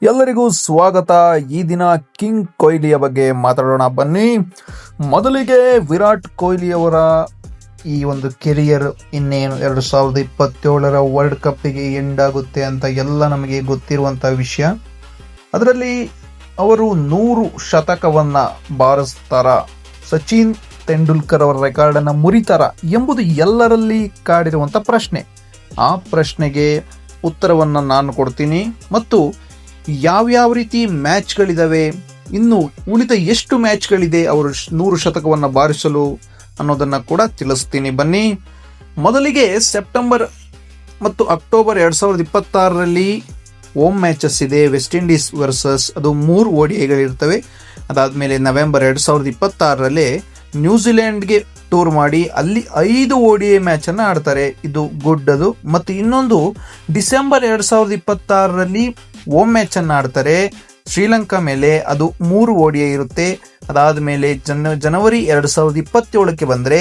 ಎಲ್ಲರಿಗೂ ಸ್ವಾಗತ. ಈ ದಿನ ಕಿಂಗ್ ಕೊಹ್ಲಿಯ ಬಗ್ಗೆ ಮಾತಾಡೋಣ ಬನ್ನಿ. ಮೊದಲಿಗೆ ವಿರಾಟ್ ಕೊಹ್ಲಿಯವರ ಈ ಒಂದು ಕೆರಿಯರ್ ಇನ್ನೇನು 2027 ವರ್ಲ್ಡ್ ಕಪ್ಪಿಗೆ ಎಂಡ್ ಆಗುತ್ತೆ ಅಂತ ಎಲ್ಲ ನಮಗೆ ಗೊತ್ತಿರುವಂಥ ವಿಷಯ. ಅದರಲ್ಲಿ ಅವರು 100 ಶತಕವನ್ನ ಬಾರಿಸ್ತಾರ, ಸಚಿನ್ ತೆಂಡೂಲ್ಕರ್ ಅವರ ರೆಕಾರ್ಡನ್ನು ಮುರಿತಾರ ಎಂಬುದು ಎಲ್ಲರಲ್ಲಿ ಕಾಡಿರುವಂಥ ಪ್ರಶ್ನೆ. ಆ ಪ್ರಶ್ನೆಗೆ ಉತ್ತರವನ್ನು ನಾನು ಕೊಡ್ತೀನಿ ಮತ್ತು ಯಾವ್ಯಾವ ರೀತಿ ಮ್ಯಾಚ್ಗಳಿದ್ದಾವೆ, ಇನ್ನು ಉಳಿದ ಎಷ್ಟು ಮ್ಯಾಚ್ಗಳಿದೆ ಅವರು 100 ಶತಕವನ್ನು ಬಾರಿಸಲು ಅನ್ನೋದನ್ನು ಕೂಡ ತಿಳಿಸ್ತೀನಿ ಬನ್ನಿ. ಮೊದಲಿಗೆ ಸೆಪ್ಟೆಂಬರ್ ಮತ್ತು ಅಕ್ಟೋಬರ್ 2026ರಲ್ಲಿ ಹೋಮ್ ಮ್ಯಾಚಸ್ ಇದೆ. ವೆಸ್ಟ್ ಇಂಡೀಸ್ ವರ್ಸಸ್ ಅದು 3 ODIಗಳಿರ್ತವೆ. ಅದಾದಮೇಲೆ ನವೆಂಬರ್ 2026ರಲ್ಲಿ ನ್ಯೂಜಿಲೆಂಡ್ಗೆ ಟೂರ್ ಮಾಡಿ ಅಲ್ಲಿ 5 ODI ಮ್ಯಾಚನ್ನು ಆಡ್ತಾರೆ. ಇದು ಗುಡ್ ಅದು. ಮತ್ತು ಇನ್ನೊಂದು ಡಿಸೆಂಬರ್ 2026ರಲ್ಲಿ ಹೋಮ್ ಮ್ಯಾಚನ್ನು ಆಡ್ತಾರೆ ಶ್ರೀಲಂಕಾ ಮೇಲೆ, ಅದು 3 ODI ಇರುತ್ತೆ. ಅದಾದ ಮೇಲೆ ಜನವರಿ 2027ಕ್ಕೆ ಬಂದರೆ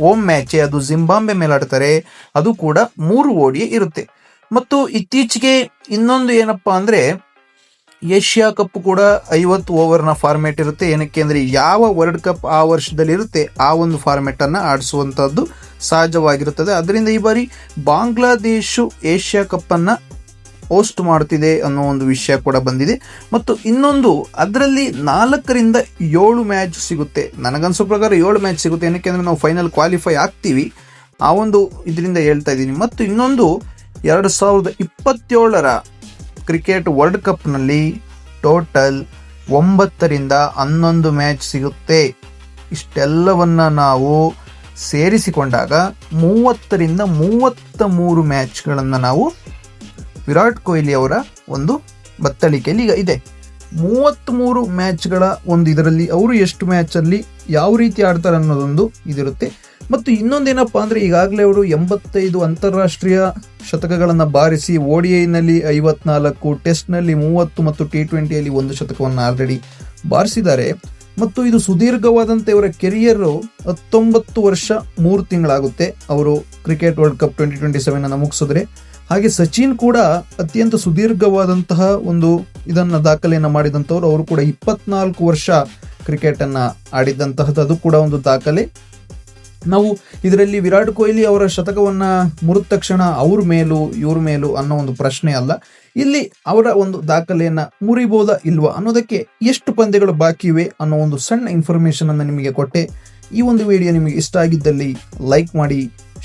ಹೋಮ್ ಮ್ಯಾಚ್ ಅದು ಜಿಂಬಾಬ್ವೆ ಮೇಲೆ ಆಡ್ತಾರೆ, ಅದು ಕೂಡ 3 ODI ಇರುತ್ತೆ. ಮತ್ತು ಇತ್ತೀಚೆಗೆ ಇನ್ನೊಂದು ಏನಪ್ಪಾ ಅಂದರೆ ಏಷ್ಯಾ ಕಪ್ ಕೂಡ 50 ಓವರ್ನ ಫಾರ್ಮ್ಯಾಟ್ ಇರುತ್ತೆ. ಏನಕ್ಕೆ ಅಂದರೆ ಯಾವ ವರ್ಲ್ಡ್ ಕಪ್ ಆ ವರ್ಷದಲ್ಲಿ ಇರುತ್ತೆ ಆ ಒಂದು ಫಾರ್ಮ್ಯಾಟನ್ನು ಆಡಿಸುವಂಥದ್ದು ಸಹಜವಾಗಿರುತ್ತದೆ. ಅದರಿಂದ ಈ ಬಾರಿ ಬಾಂಗ್ಲಾದೇಶ ಏಷ್ಯಾ ಕಪ್ಪನ್ನು ಹೋಸ್ಟ್ ಮಾಡ್ತಿದೆ ಅನ್ನೋ ಒಂದು ವಿಷಯ ಕೂಡ ಬಂದಿದೆ. ಮತ್ತು ಇನ್ನೊಂದು ಅದರಲ್ಲಿ 4ರಿಂದ 7 ಮ್ಯಾಚ್ ಸಿಗುತ್ತೆ. ನನಗನ್ಸೋ ಪ್ರಕಾರ 7 ಮ್ಯಾಚ್ ಸಿಗುತ್ತೆ. ಏನಕ್ಕೆ ಅಂದರೆ ನಾವು ಫೈನಲ್ ಕ್ವಾಲಿಫೈ ಆಗ್ತೀವಿ, ಆ ಒಂದು ಇದರಿಂದ ಹೇಳ್ತಾ ಇದ್ದೀನಿ. ಮತ್ತು ಇನ್ನೊಂದು 2027 ಕ್ರಿಕೆಟ್ ವರ್ಲ್ಡ್ ಕಪ್ನಲ್ಲಿ ಟೋಟಲ್ 9ರಿಂದ 11 ಮ್ಯಾಚ್ ಸಿಗುತ್ತೆ. ಇಷ್ಟೆಲ್ಲವನ್ನು ನಾವು ಸೇರಿಸಿಕೊಂಡಾಗ 30ರಿಂದ 33 ಮ್ಯಾಚ್ಗಳನ್ನು ನಾವು ವಿರಾಟ್ ಕೊಹ್ಲಿ ಅವರ ಒಂದು ಬತ್ತಳಿಕೆಯಲ್ಲಿ ಈಗ ಇದೆ. 33 ಮ್ಯಾಚ್ಗಳ ಒಂದು ಇದರಲ್ಲಿ ಅವರು ಎಷ್ಟು ಮ್ಯಾಚಲ್ಲಿ ಯಾವ ರೀತಿ ಆಡ್ತಾರೆ ಅನ್ನೋದೊಂದು ಇದಿರುತ್ತೆ. ಮತ್ತು ಇನ್ನೊಂದೇನಪ್ಪ ಅಂದರೆ ಈಗಾಗಲೇ ಅವರು 85 ಅಂತಾರಾಷ್ಟ್ರೀಯ ಶತಕಗಳನ್ನು ಬಾರಿಸಿ ODIನಲ್ಲಿ 54, ಟೆಸ್ಟ್ನಲ್ಲಿ 30 ಮತ್ತು T20ಯಲ್ಲಿ 1 ಶತಕವನ್ನು ಆಲ್ರೆಡಿ ಬಾರಿಸಿದ್ದಾರೆ. ಮತ್ತು ಇದು ಸುದೀರ್ಘವಾದಂತೆ ಇವರ ಕೆರಿಯರು 19 ವರ್ಷ 3 ತಿಂಗಳಾಗುತ್ತೆ ಅವರು ಕ್ರಿಕೆಟ್ ವರ್ಲ್ಡ್ ಕಪ್ 2027 ಮುಗಿಸಿದ್ರೆ. ಹಾಗೆ ಸಚಿನ್ ಕೂಡ ಅತ್ಯಂತ ಸುದೀರ್ಘವಾದಂತಹ ಒಂದು ಇದನ್ನು ದಾಖಲೆಯನ್ನು ಮಾಡಿದಂಥವ್ರು. ಅವರು ಕೂಡ 24 ವರ್ಷ ಕ್ರಿಕೆಟನ್ನು ಆಡಿದಂತಹದ್ದು, ಅದು ಕೂಡ ಒಂದು ದಾಖಲೆ. ನಾವು ಇದರಲ್ಲಿ ವಿರಾಟ್ ಕೊಹ್ಲಿ ಅವರ ಶತಕವನ್ನು ಮುರಿದ ತಕ್ಷಣ ಅವ್ರ ಮೇಲೂ ಇವ್ರ ಮೇಲೂ ಅನ್ನೋ ಒಂದು ಪ್ರಶ್ನೆ ಅಲ್ಲ. ಇಲ್ಲಿ ಅವರ ಒಂದು ದಾಖಲೆಯನ್ನು ಮುರಿಬೋದಾ ಇಲ್ವಾ ಅನ್ನೋದಕ್ಕೆ ಎಷ್ಟು ಪಂದ್ಯಗಳು ಬಾಕಿ ಇವೆ ಅನ್ನೋ ಒಂದು ಸಣ್ಣ ಇನ್ಫಾರ್ಮೇಷನ್ ಅನ್ನು ನಿಮಗೆ ಕೊಟ್ಟೆ. ಈ ಒಂದು ವಿಡಿಯೋ ನಿಮಗೆ ಇಷ್ಟ ಆಗಿದ್ದಲ್ಲಿ ಲೈಕ್ ಮಾಡಿ,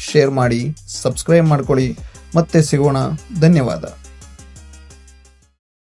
ಶೇರ್ ಮಾಡಿ, ಸಬ್ಸ್ಕ್ರೈಬ್ ಮಾಡ್ಕೊಳ್ಳಿ. ಮತ್ತೆ ಸಿಗೋಣ. ಧನ್ಯವಾದ.